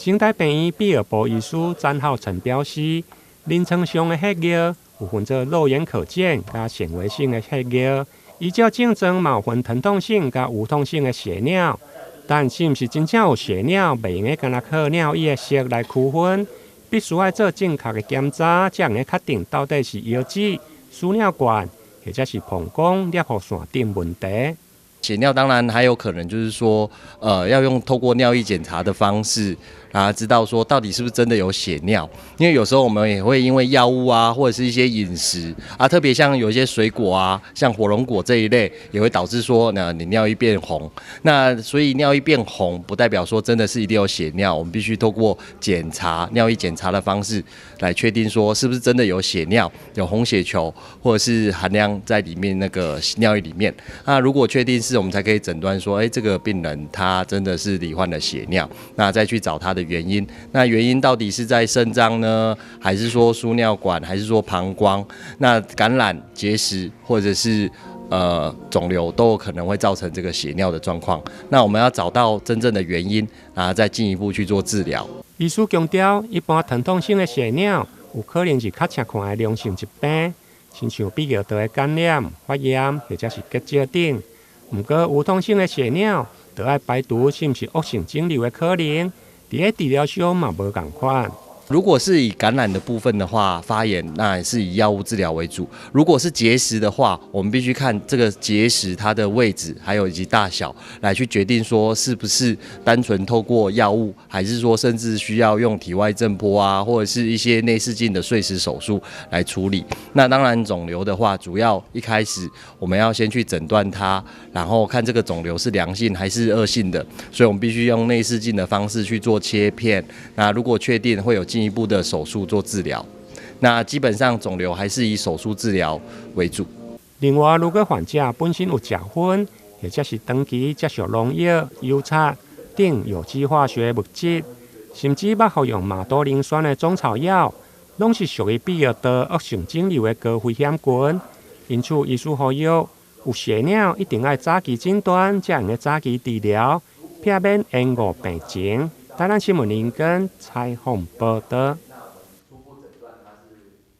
清代病医毕尔博医师詹浩成表示，临床上的血液有分做肉眼可见加显微性的血液，依照症状嘛有分疼痛性加无痛性的血尿。但是毋是真正有血尿，袂用干那靠尿液的色来区分，必须要做正确的检查，才能确定到底是腰子、输尿管或者是膀胱裂互线顶问题。血尿当然还有可能就是说，要用透过尿液检查的方式，让他知道说到底是不是真的有血尿。因为有时候我们也会因为药物啊，或者是一些饮食啊，特别像有一些水果啊，像火龙果这一类，也会导致说，你尿液变红。那所以尿液变红，不代表说真的是一定有血尿，我们必须透过检查尿液检查的方式来确定说是不是真的有血尿，有红血球，或者是含量在里面那个尿液里面。那如果确定是，我们才可以诊断说，这个病人他真的是罹患了血尿，那再去找他的原因。那原因到底是在肾脏呢，还是说输尿管，还是说膀胱？那感染、结石或者是肿瘤都有可能会造成这个血尿的状况。那我们要找到真正的原因，然后再进一步去做治疗。医师强调，一般疼痛性的血尿有可能是较常看的良性疾病，亲像泌尿道的感染、发炎或者是结节等。不过无痛性的血尿，就要排除是不是恶性肿瘤的可能，在治疗上嘛无同款。如果是以感染的部分的话，发炎那也是以药物治疗为主。如果是结石的话，我们必须看这个结石它的位置，还有以及大小，来去决定说是不是单纯透过药物，还是说甚至需要用体外震波啊，或者是一些内视镜的碎石手术来处理。那当然肿瘤的话，主要一开始我们要先去诊断它，然后看这个肿瘤是良性还是恶性的，所以我们必须用内视镜的方式去做切片。那如果确定会有进一步的手术做治疗，那基本上肿瘤还是以手术治疗为主。另外，如果患者本身有食薰，或者是长期接触农药、油擦等有机化学物质，甚至捌服用马兜铃酸的中草药，拢是属于泌尿道恶性肿瘤的高危险群。因此，医师呼吁有血尿一定要早期诊断，才能早期治疗，避免延误病情。台南新闻林根采访报道。